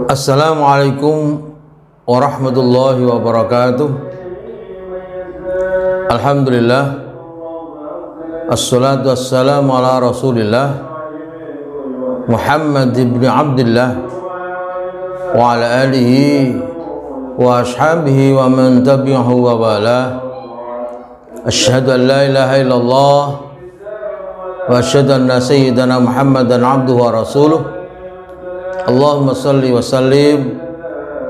Assalamualaikum warahmatullahi wabarakatuh. Alhamdulillah, assalatu wassalamu ala rasulillah Muhammad ibn Abdullah wa ala alihi wa ashabihi wa man tabi'ahu wa wala. Asyhadu an la ilaha illallah wa asyhadu anna sayyidana Muhammadan abduhu wa rasuluh. Allahumma salli wa sallim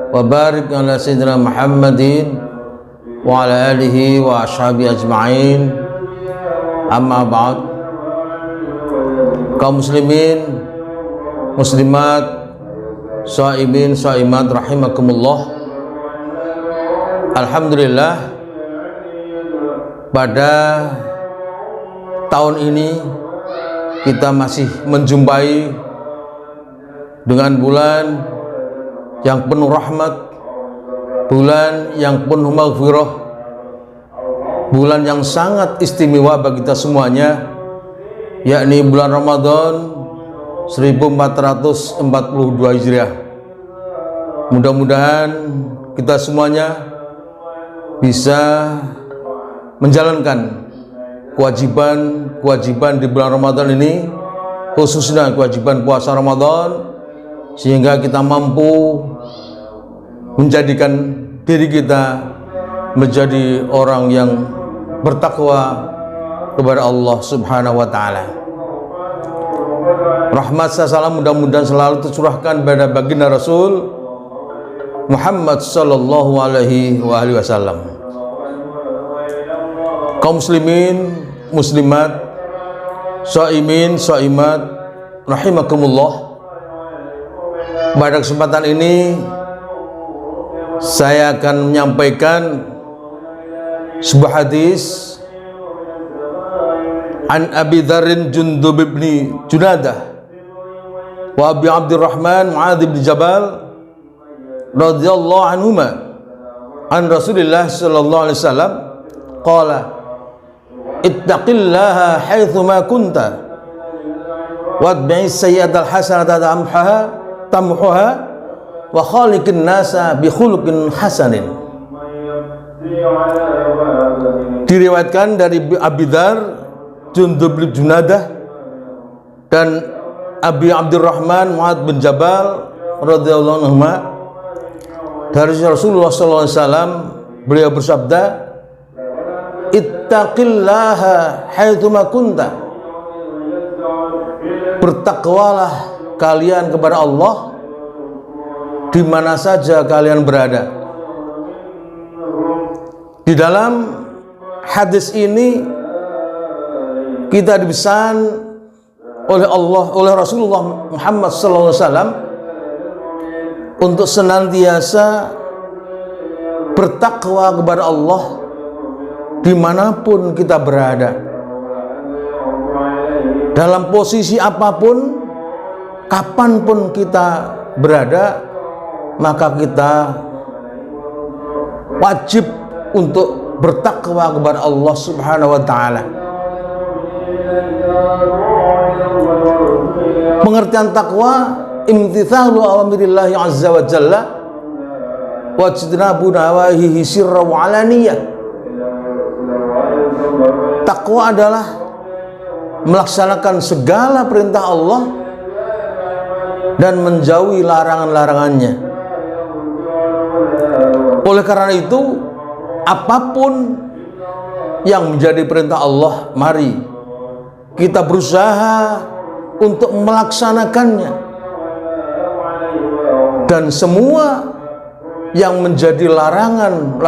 wa barik ala sayyidina Muhammadin wa ala alihi wa ashabi ajma'in. Amma ba'd. Kaum muslimin, muslimat, shaimin, shaimat rahimakumullah. Alhamdulillah, pada tahun ini kita masih menjumpai dengan bulan yang penuh rahmat, bulan yang penuh maghfirah, bulan yang sangat istimewa bagi kita semuanya, yakni bulan Ramadan 1442 Hijriah. Mudah-mudahan kita semuanya bisa menjalankan kewajiban di bulan Ramadan ini, khususnya kewajiban puasa Ramadan, sehingga kita mampu menjadikan diri kita menjadi orang yang bertakwa kepada Allah Subhanahu wa Ta'ala. Rahmat dan salam mudah-mudahan selalu tercurahkan pada baginda Rasul Muhammad sallallahu alaihi wasallam. Kaum muslimin, muslimat, shaimin, shaimat rahimakumullah. Pada kesempatan ini saya akan menyampaikan sebuah hadis an Abi Dzarrin Jundub bin Junadah wa Abi Abdurrahman Muadz bin Jabal radhiyallahu anhuma an Rasulillah sallallahu alaihi wasallam qala ittaqillaha haitsu ma kunta watbi'is sayyi'atal hasanata tamhuha wa khaliqin nasa bi khuluqin hasanin. Diriwayatkan dari Abi Dzar Jundub bin Junadah dan Abi Abdurrahman Muadz bin Jabal radhiyallahu anhu dari Rasulullah sallallahu alaihi wasallam, beliau bersabda, ittaqillaha haitsu ma kunta. Bertakwalah kalian kepada Allah di mana saja kalian berada. Di dalam hadis ini kita dipesan oleh Allah, oleh Rasulullah Muhammad SAW untuk senantiasa bertakwa kepada Allah dimanapun kita berada, dalam posisi apapun, kapanpun kita berada, maka kita wajib untuk bertakwa kepada Allah Subhanahu wa Ta'ala. Pengertian takwa, imtithalu awamirillahi azza wa jalla wa ijtinabu nawahihi sirra wa alaniyah. Takwa adalah melaksanakan segala perintah Allah dan menjauhi larangan-larangannya. Oleh karena itu, apapun yang menjadi perintah Allah, mari kita berusaha untuk melaksanakannya, dan semua yang menjadi larangan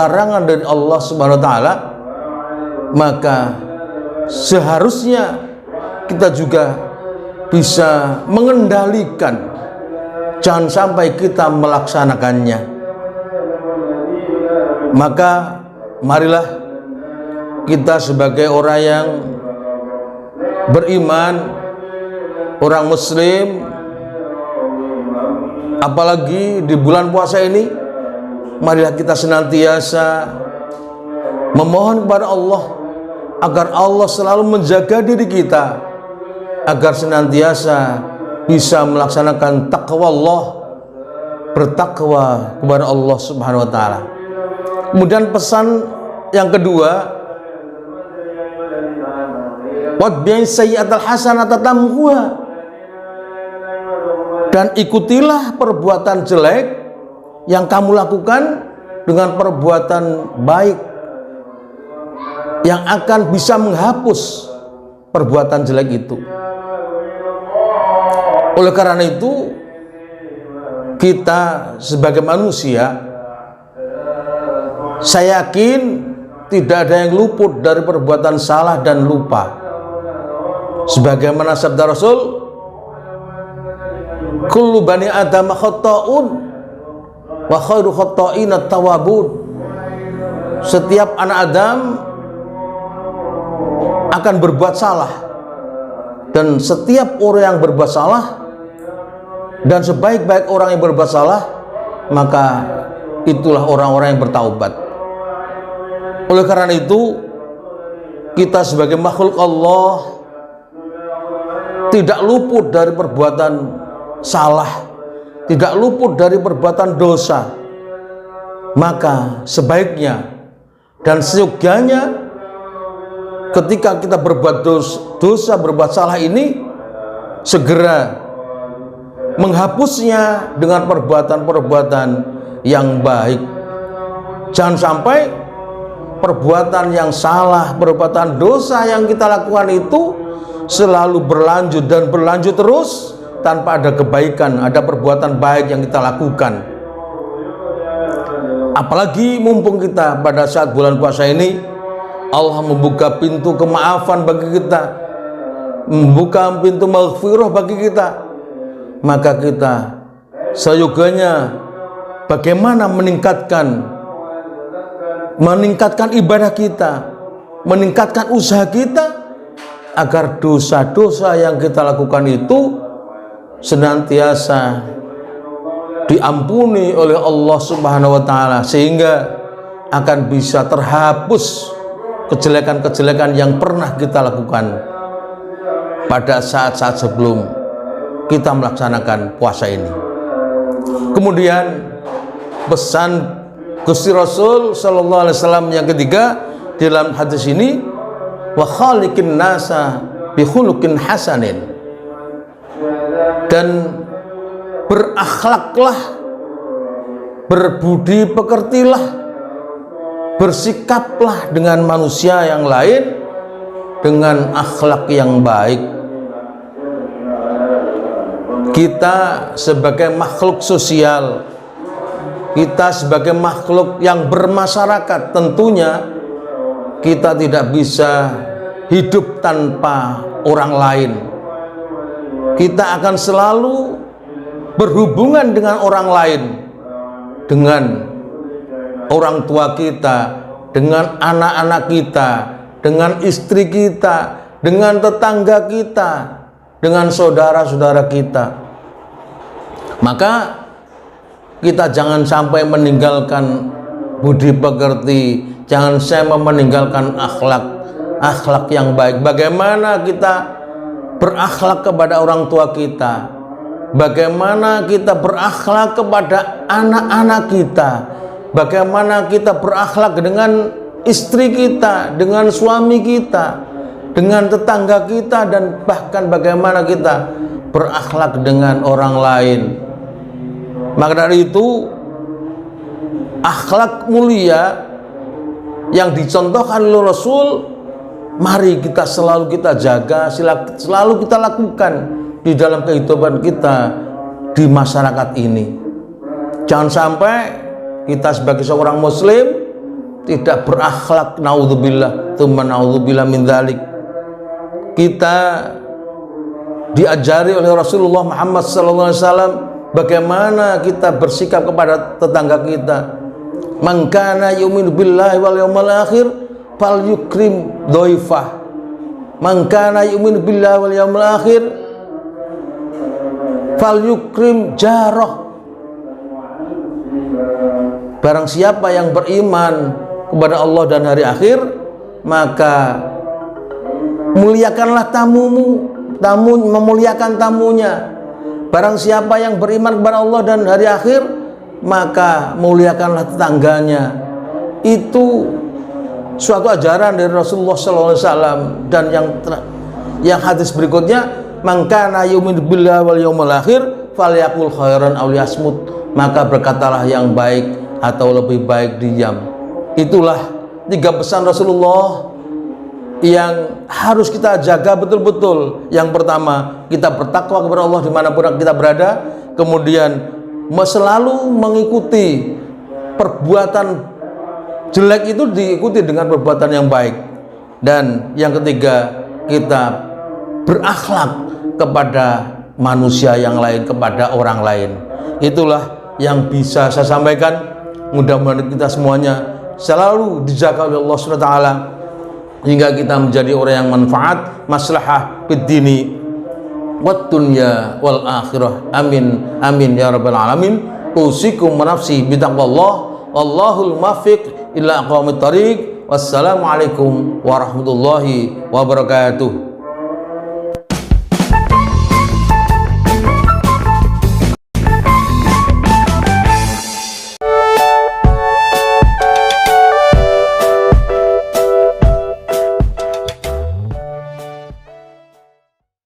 dari Allah Subhanahu wa Ta'ala, maka seharusnya kita juga bisa mengendalikan, jangan sampai kita melaksanakannya. Maka marilah kita sebagai orang yang beriman, orang muslim, apalagi di bulan puasa ini, marilah kita senantiasa memohon kepada Allah agar Allah selalu menjaga diri kita, agar senantiasa bisa melaksanakan taqwa Allah bertakwa kepada Allah Subhanahu wa taala. Kemudian pesan yang kedua, watbi'i sayyi'atal hasanata tamhuha, dan ikutilah perbuatan jelek yang kamu lakukan dengan perbuatan baik yang akan bisa menghapus perbuatan jelek itu. Oleh karena itu, kita sebagai manusia, saya yakin tidak ada yang luput dari perbuatan salah dan lupa. Sebagaimana sabda Rasul, kullu bani adam khata'un wa khairu khata'in at-tawwabun. Setiap anak Adam akan berbuat salah, dan setiap orang yang berbuat salah dan sebaik-baik orang yang berbuat salah, maka itulah orang-orang yang bertaubat. Oleh karena itu, kita sebagai makhluk Allah tidak luput dari perbuatan salah, tidak luput dari perbuatan dosa. Maka sebaiknya dan seyogyanya ketika kita berbuat dosa, berbuat salah ini, segera menghapusnya dengan perbuatan-perbuatan yang baik. Jangan sampai perbuatan yang salah, perbuatan dosa yang kita lakukan itu selalu berlanjut dan berlanjut terus tanpa ada kebaikan, ada perbuatan baik yang kita lakukan. Apalagi mumpung kita pada saat bulan puasa ini, Allah membuka pintu kemaafan bagi kita, membuka pintu maghfirah bagi kita. Maka kita seyogyanya bagaimana meningkatkan ibadah kita, meningkatkan usaha kita agar dosa-dosa yang kita lakukan itu senantiasa diampuni oleh Allah Subhanahu wa taala, sehingga akan bisa terhapus kejelekan-kejelekan yang pernah kita lakukan pada saat-saat sebelum kita melaksanakan puasa ini. Kemudian pesan Gusti Rasul sallallahu alaihi wasallam yang ketiga dalam hadis ini, wa khaliqin nasa bi khuluqin hasanin, dan berakhlaklah, berbudi pekertilah, bersikaplah dengan manusia yang lain dengan akhlak yang baik. Kita sebagai makhluk sosial, kita sebagai makhluk yang bermasyarakat, tentunya kita tidak bisa hidup tanpa orang lain. Kita akan selalu berhubungan dengan orang lain, dengan orang tua kita, dengan anak-anak kita, dengan istri kita, dengan tetangga kita, dengan saudara-saudara kita. Maka kita jangan sampai meninggalkan budi pekerti, jangan sampai meninggalkan akhlak yang baik. Bagaimana kita berakhlak kepada orang tua kita, bagaimana kita berakhlak kepada anak-anak kita, bagaimana kita berakhlak dengan istri kita, dengan suami kita, dengan tetangga kita, dan bahkan bagaimana kita berakhlak dengan orang lain. Maka dari itu, akhlak mulia yang dicontohkan oleh Rasul, mari kita selalu kita jaga, selalu kita lakukan di dalam kehidupan kita di masyarakat ini. Jangan sampai kita sebagai seorang muslim tidak berakhlak, naudzubillah, tsumma naudzubillah min dzalik. Kita diajari oleh Rasulullah Muhammad SAW bagaimana kita bersikap kepada tetangga kita. Man kana yu'minu billahi wal yawmil akhir fal yukrim dhaifah. Man kana yu'minu billahi wal yawmil akhir fal yukrim jarah. Barang siapa yang beriman kepada Allah dan hari akhir, maka muliakanlah memuliakan tamunya. Barang siapa yang beriman kepada Allah dan hari akhir, maka muliakanlah tetangganya. Itu suatu ajaran dari Rasulullah SAW. Dan yang hadis berikutnya, man kana yu'minu billahi wal yawmil akhir falyaqul khairan aw liyasmut, maka berkatalah yang baik atau lebih baik diam. Itulah 3 pesan Rasulullah yang harus kita jaga betul-betul. Yang pertama, kita bertakwa kepada Allah dimanapun kita berada. Kemudian selalu mengikuti perbuatan jelek itu diikuti dengan perbuatan yang baik. Dan yang ketiga, kita berakhlak kepada manusia yang lain, kepada orang lain. Itulah yang bisa saya sampaikan. Mudah-mudahan kita semuanya selalu dijaga oleh Allah SWT hingga kita menjadi orang yang manfaat, maslahah fid dini wad dunya wal akhirah. Amin amin ya rabbal alamin. Usikum wa nafsi bitaqwallah wallahul muwaffiq ila aqwamit thariq. Wassalamualaikum warahmatullahi wabarakatuh.